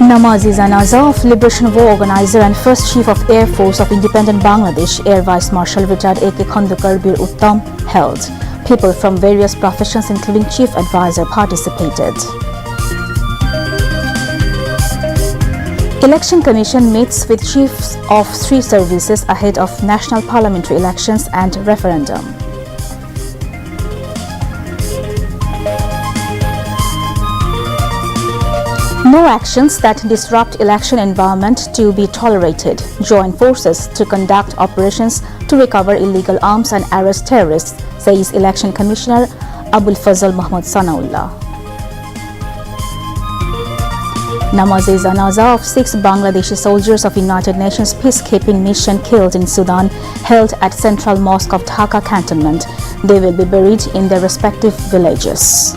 Namazi Janaza of Liberation War organizer and first Chief of Air Force of Independent Bangladesh, Air Vice Marshal retired A.K. Khandakar Bir Uttam, held. People from various professions including Chief Advisor participated. Election Commission meets with chiefs of 3 services ahead of national parliamentary elections and referendum. No actions that disrupt election environment to be tolerated. Join forces to conduct operations to recover illegal arms and arrest terrorists, says Election Commissioner Abul Fazl Muhammad Sanaullah. Namaz-e Janaza of 6 Bangladeshi soldiers of United Nations peacekeeping mission killed in Sudan held at Central Mosque of Dhaka Cantonment. They will be buried in their respective villages.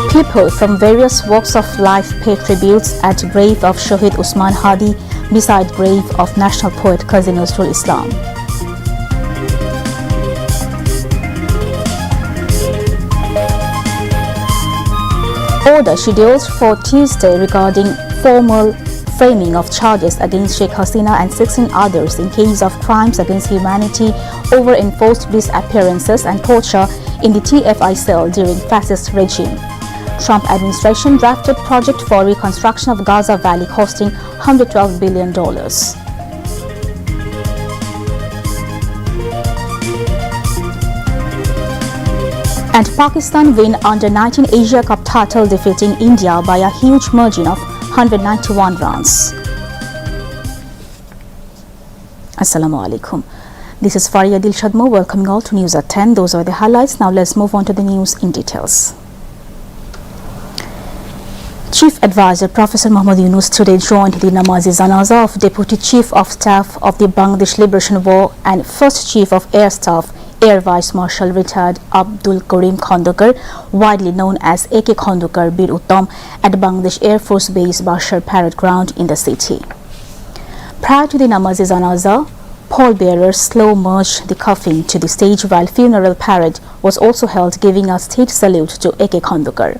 People from various walks of life pay tributes at grave of Shahid Usman Hadi beside grave of national poet Qazi Nazrul Islam. Order scheduled for Tuesday regarding formal framing of charges against Sheikh Hasina and 16 others in case of crimes against humanity over enforced disappearances and torture in the TFI cell during fascist regime. Trump administration drafted project for reconstruction of Gaza Valley costing $112 billion. And Pakistan win under-19 Asia Cup title defeating India by a huge margin of 191 runs. Assalamu alaikum. This is Faria Dilshadmo welcoming all to News at 10. Those are the highlights. Now let's move on to the news in details. Chief Advisor Professor Muhammad Yunus today joined the Namaz-e Janaza of Deputy Chief of Staff of the Bangladesh Liberation War and First Chief of Air Staff, Air Vice Marshal retired Abdul Karim Khandakar, widely known as A.K. Khandakar Bir Uttam, at Bangladesh Air Force Base Bashar Parade Ground in the city. Prior to the Namaz-e Janaza, pallbearers slow marched the coffin to the stage while funeral parade was also held, giving a state salute to A.K. Khandakar.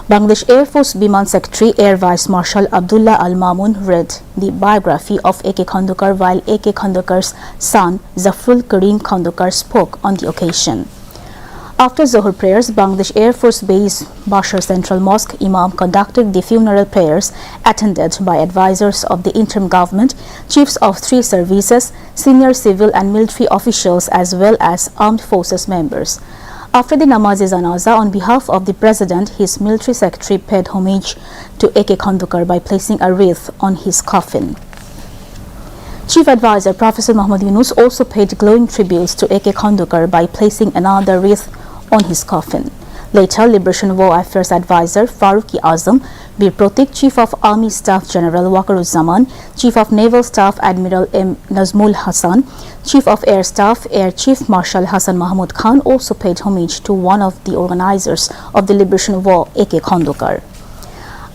Bangladesh Air Force Biman Secretary Air Vice Marshal Abdullah Al Mamun read the biography of A.K. Khandakar while A.K. Khandakar's son Zafrul Karim Khandakar spoke on the occasion. After Zohar prayers, Bangladesh Air Force Base Bashar Central Mosque Imam conducted the funeral prayers attended by advisors of the interim government, chiefs of 3 services, senior civil and military officials as well as armed forces members. After the Namaz-e Janaza, on behalf of the President, his military secretary paid homage to A.K. Khandakar by placing a wreath on his coffin. Chief Advisor Professor Muhammad Yunus also paid glowing tributes to A.K. Khandakar by placing another wreath on his coffin. Later, Liberation War Affairs Advisor Farooqi Azam, Bir Protik, Chief of Army Staff General Wakaruzzaman, Chief of Naval Staff Admiral M. Nazmul Hassan, Chief of Air Staff Air Chief Marshal Hassan Mahmud Khan also paid homage to one of the organizers of the Liberation War, A.K. Khandakar.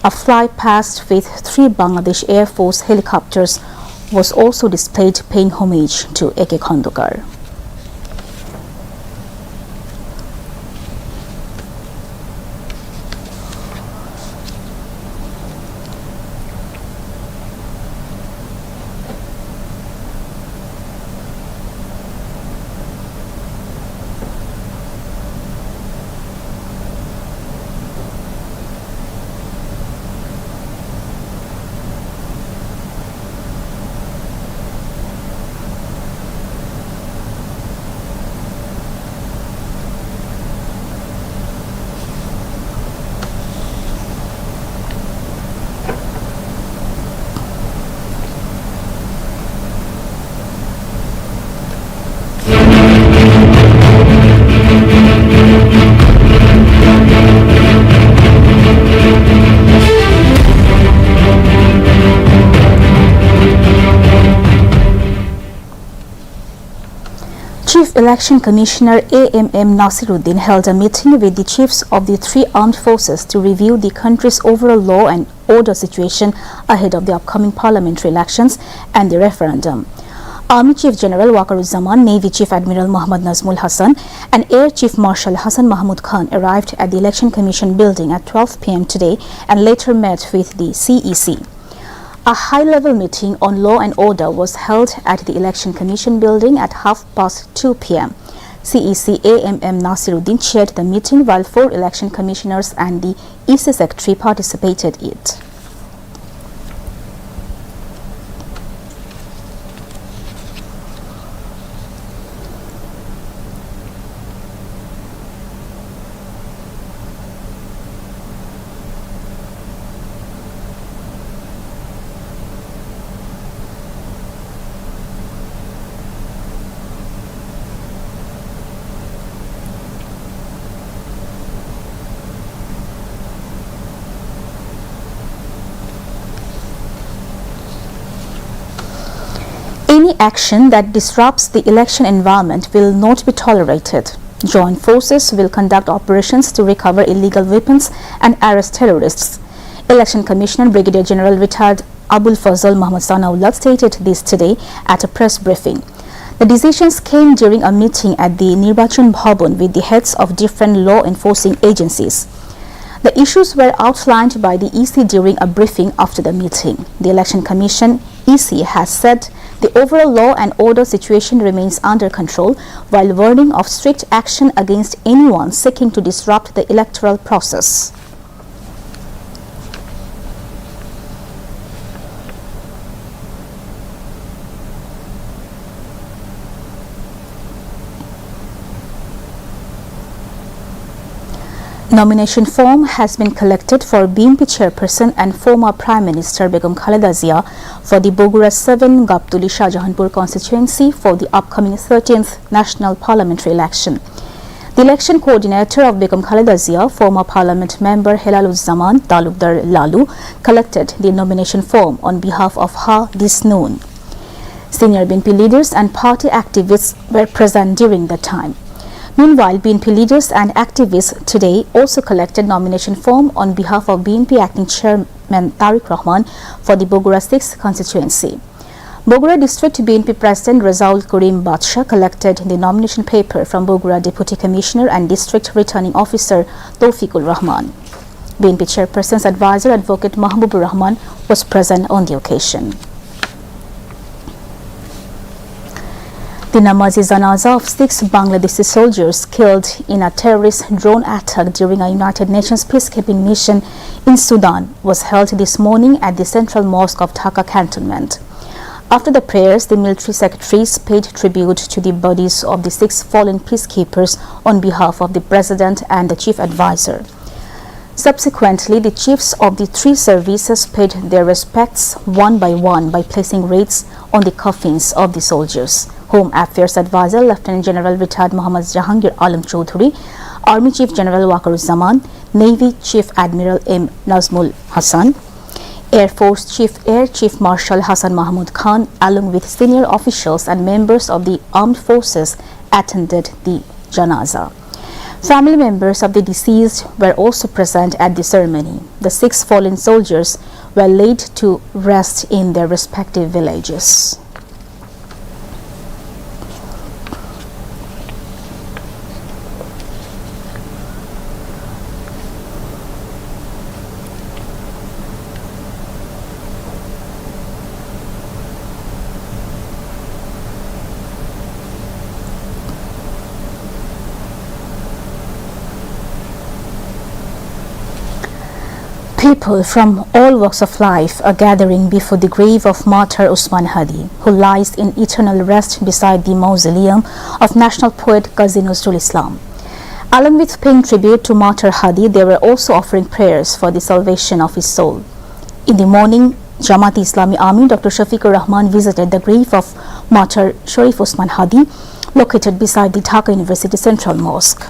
A fly past with 3 Bangladesh Air Force helicopters was also displayed paying homage to A.K. Khandakar. Chief Election Commissioner A.M.M. Nasiruddin held a meeting with the chiefs of the 3 armed forces to review the country's overall law and order situation ahead of the upcoming parliamentary elections and the referendum. Army Chief General Waqaruzzaman, Navy Chief Admiral Muhammad Nazmul Hasan and Air Chief Marshal Hassan Mahmud Khan arrived at the Election Commission building at 12 p.m. today and later met with the CEC. A high-level meeting on law and order was held at the Election Commission building at 2:30 p.m. CEC AMM Nasiruddin chaired the meeting while 4 election commissioners and the EC Secretary participated in it. Any action that disrupts the election environment will not be tolerated. Joint forces will conduct operations to recover illegal weapons and arrest terrorists. Election Commissioner Brigadier General Retired Abul Fazl Muhammad Sanaullah stated this today at a press briefing. The decisions came during a meeting at the Nirbachan Bhavan with the heads of different law enforcing agencies. The issues were outlined by the EC during a briefing after the meeting. The Election Commission EC has said the overall law and order situation remains under control, while warning of strict action against anyone seeking to disrupt the electoral process. Nomination form has been collected for BNP chairperson and former Prime Minister Begum Khaleda Zia for the Bogura 7 Gaptuli Shahjahanpur constituency for the upcoming 13th National Parliamentary election. The election coordinator of Begum Khaleda Zia, former Parliament member Helaluzzaman Talukdar Lalu, collected the nomination form on behalf of her this noon. Senior BNP leaders and party activists were present during the time. Meanwhile, BNP leaders and activists today also collected nomination form on behalf of BNP Acting Chairman Tariq Rahman for the Bogura 6 constituency. Bogura District BNP President Razaul Karim Badsha collected the nomination paper from Bogura Deputy Commissioner and District Returning Officer Tawfiqul Rahman. BNP Chairperson's advisor Advocate Mahbubur Rahman was present on the occasion. The Namazi Janaza of 6 Bangladeshi soldiers killed in a terrorist drone attack during a United Nations peacekeeping mission in Sudan was held this morning at the Central Mosque of Dhaka Cantonment. After the prayers, the military secretaries paid tribute to the bodies of the 6 fallen peacekeepers on behalf of the President and the Chief Advisor. Subsequently, the chiefs of the 3 services paid their respects one by placing wreaths on the coffins of the soldiers. Home Affairs Advisor Lieutenant General Retired Muhammad Jahangir Alam Chaudhuri, Army Chief General Waqaruzzaman, Navy Chief Admiral M. Nazmul Hasan, Air Force Air Chief Marshal Hassan Mahmud Khan, along with senior officials and members of the armed forces, attended the janaza. Family members of the deceased were also present at the ceremony. The 6 fallen soldiers were laid to rest in their respective villages. People from all walks of life are gathering before the grave of martyr Usman Hadi, who lies in eternal rest beside the mausoleum of national poet Qazi Nazrul Islam. Along with paying tribute to martyr Hadi, they were also offering prayers for the salvation of his soul. In the morning, Jamaat Islami Army Dr. Shafiqur Rahman visited the grave of martyr Sharif Usman Hadi, located beside the Dhaka University Central Mosque.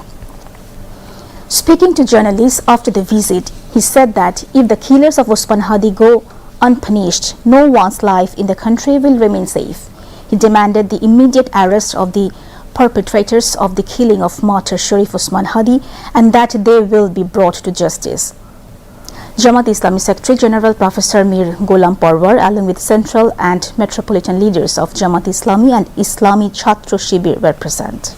Speaking to journalists after the visit, he said that if the killers of Usman Hadi go unpunished, no one's life in the country will remain safe. He demanded the immediate arrest of the perpetrators of the killing of martyr Sharif Usman Hadi and that they will be brought to justice. Jamaat Islami Secretary General Professor Mir Ghulam Parwar, along with central and metropolitan leaders of Jamaat Islami and Islami Chhatro Shibir, were present.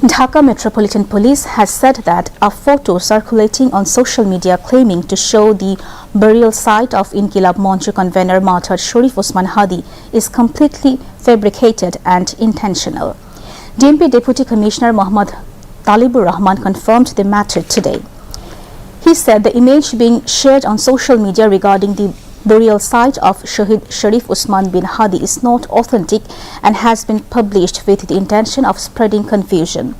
Dhaka Metropolitan Police has said that a photo circulating on social media claiming to show the burial site of Inqilab Monch convener martyred Sharif Usman Hadi is completely fabricated and intentional. DMP Deputy Commissioner Muhammad Talibur Rahman confirmed the matter today. He said the image being shared on social media regarding the burial site of Shahid Sharif Usman bin Hadi is not authentic and has been published with the intention of spreading confusion.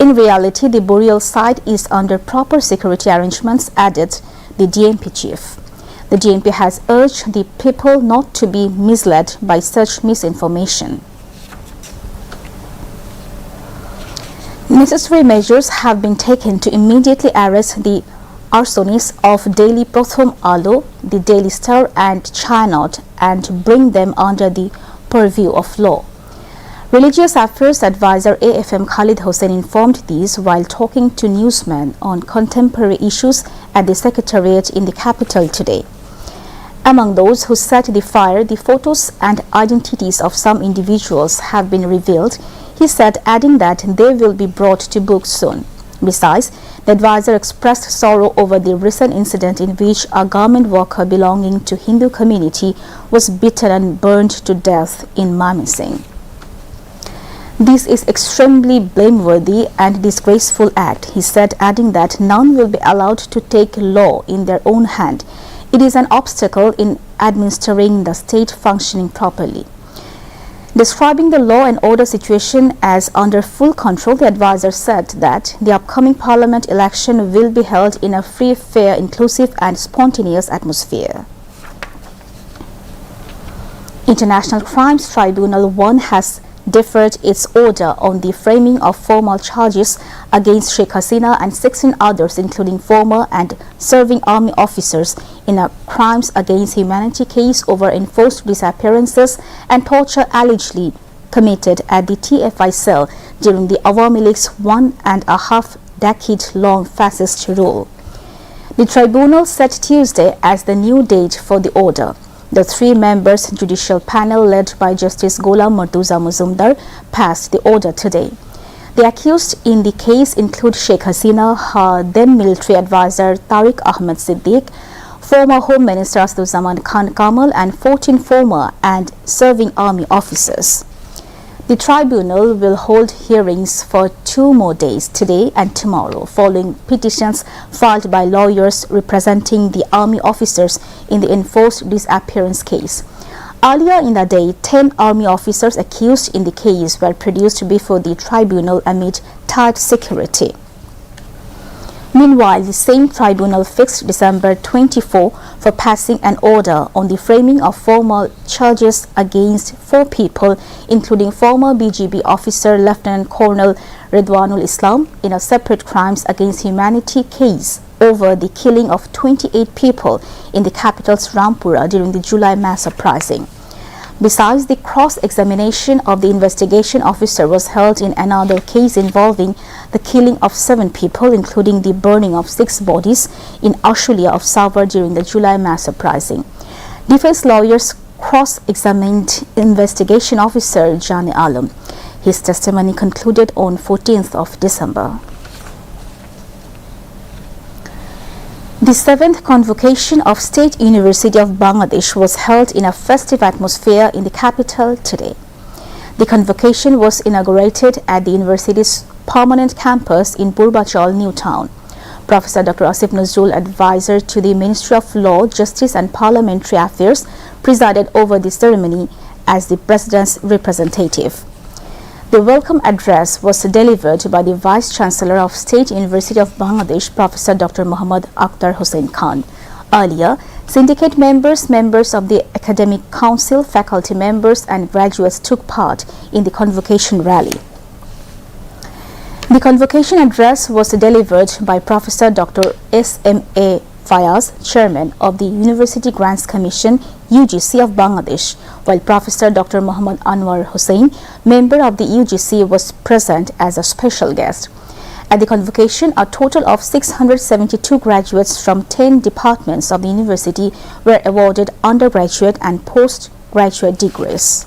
In reality, the burial site is under proper security arrangements, added the DMP chief. The DMP has urged the people not to be misled by such misinformation. Necessary measures have been taken to immediately arrest the arsonists of Daily Prothom Alo, the Daily Star and Chanaut, and bring them under the purview of law. Religious Affairs Advisor AFM Khalid Hossain informed these while talking to newsmen on contemporary issues at the Secretariat in the capital today. Among those who set the fire, the photos and identities of some individuals have been revealed, he said, adding that they will be brought to book soon. Besides, the advisor expressed sorrow over the recent incident in which a garment worker belonging to Hindu community was beaten and burned to death in Mymensingh. This is extremely blameworthy and disgraceful act, he said, adding that none will be allowed to take law in their own hand. It is an obstacle in administering the state functioning properly. Describing the law and order situation as under full control, the advisor said that the upcoming parliament election will be held in a free, fair, inclusive and spontaneous atmosphere. International Crimes Tribunal 1 has deferred its order on the framing of formal charges against Sheikh Hasina and 16 others, including former and serving army officers, in a crimes against humanity case over enforced disappearances and torture allegedly committed at the TFI cell during the Awami League's 1.5 decade-long fascist rule. The tribunal set Tuesday as the new date for the order. The three-members judicial panel led by Justice Ghulam Murtuza Muzumdar passed the order today. The accused in the case include Sheikh Hasina, her then military advisor Tariq Ahmed Siddiq, former Home Minister Asduzaman Khan Kamal, and 14 former and serving army officers. The tribunal will hold hearings for 2 more days, today and tomorrow, following petitions filed by lawyers representing the army officers in the enforced disappearance case. Earlier in the day, 10 army officers accused in the case were produced before the tribunal amid tight security. Meanwhile, the same tribunal fixed December 24 for passing an order on the framing of formal charges against 4 people, including former BGB officer Lieutenant Colonel Ridwanul Islam, in a separate crimes against humanity case over the killing of 28 people in the capital's Rampura during the July mass uprising. Besides, the cross-examination of the investigation officer was held in another case involving the killing of 7 people, including the burning of 6 bodies in Ashulia of Savar during the July mass uprising. Defense lawyers cross-examined investigation officer Jani Alam. His testimony concluded on 14th of December. The 7th convocation of State University of Bangladesh was held in a festive atmosphere in the capital today. The convocation was inaugurated at the university's permanent campus in Purbachal, New Town. Professor Dr. Asif Nazrul, advisor to the Ministry of Law, Justice and Parliamentary Affairs, presided over the ceremony as the President's representative. The welcome address was delivered by the Vice Chancellor of State University of Bangladesh, Professor Dr. Muhammad Akhtar Hussain Khan. Earlier, syndicate members, members of the Academic Council, faculty members and graduates took part in the convocation rally. The convocation address was delivered by Professor Dr. S.M.A. Fayaz, Chairman of the University Grants Commission UGC of Bangladesh, while Professor Dr. Muhammad Anwar Hussain, member of the UGC, was present as a special guest. At the convocation, a total of 672 graduates from 10 departments of the university were awarded undergraduate and postgraduate degrees.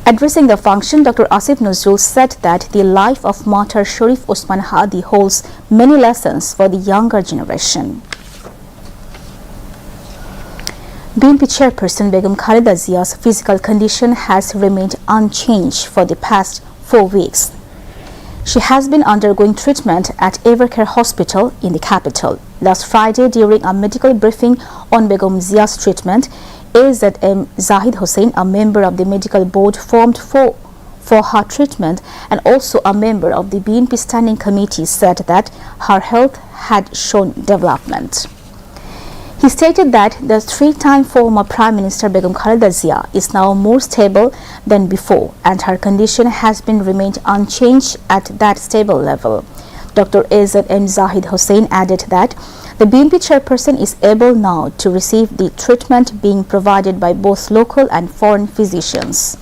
Addressing the function, Dr. Asif Nuzul said that the life of martyr Sharif Usman Hadi holds many lessons for the younger generation. BNP chairperson Begum Khaleda Zia's physical condition has remained unchanged for the past 4 weeks. She has been undergoing treatment at Evercare Hospital in the capital. Last Friday, during a medical briefing on Begum Zia's treatment, AZM Zahid Hussain, a member of the medical board formed for her treatment and also a member of the BNP Standing Committee, said that her health had shown development. He stated that the three-time former Prime Minister Begum Khaleda Zia is now more stable than before and her condition has been remained unchanged at that stable level. Dr. AZM Zahid Hussain added that the BNP chairperson is able now to receive the treatment being provided by both local and foreign physicians.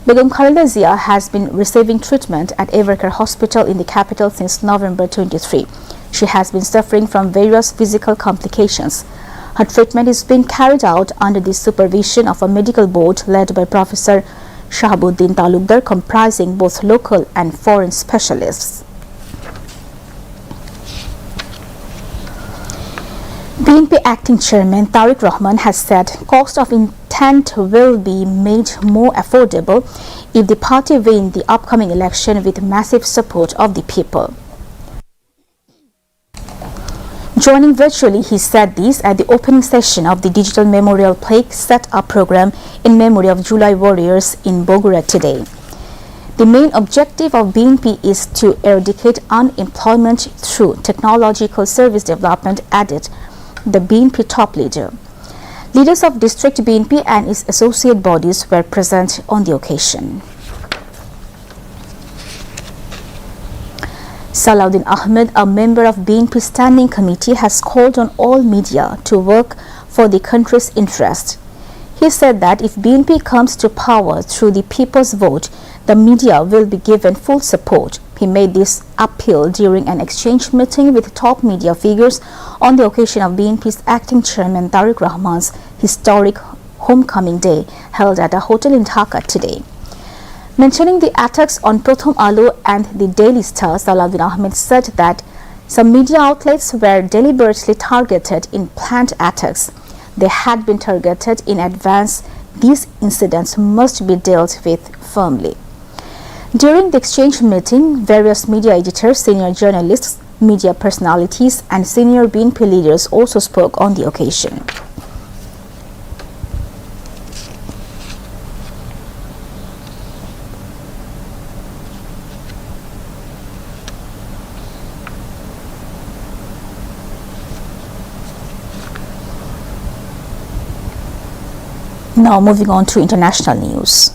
Begum Khaleda Zia has been receiving treatment at Evercare Hospital in the capital since November 23. She has been suffering from various physical complications. Her treatment is being carried out under the supervision of a medical board led by Professor Shahabuddin Talukdar, comprising both local and foreign specialists. BNP Acting Chairman Tariq Rahman has said cost of intent will be made more affordable if the party wins the upcoming election with massive support of the people. Joining virtually, he said this at the opening session of the Digital Memorial Plaque Set-up program in memory of July warriors in Bogura today. The main objective of BNP is to eradicate unemployment through technological service development, added the BNP top leader. Leaders of District BNP and its associate bodies were present on the occasion. Salahuddin Ahmed, a member of BNP Standing Committee, has called on all media to work for the country's interest. He said that if BNP comes to power through the people's vote, the media will be given full support. He made this appeal during an exchange meeting with top media figures on the occasion of BNP's acting chairman Tariq Rahman's historic homecoming day held at a hotel in Dhaka today. Mentioning the attacks on Prothom Alu and the Daily Star, Salahuddin Ahmed said that some media outlets were deliberately targeted in planned attacks. They had been targeted in advance. These incidents must be dealt with firmly. During the exchange meeting, various media editors, senior journalists, media personalities, and senior BNP leaders also spoke on the occasion. Now moving on to international news.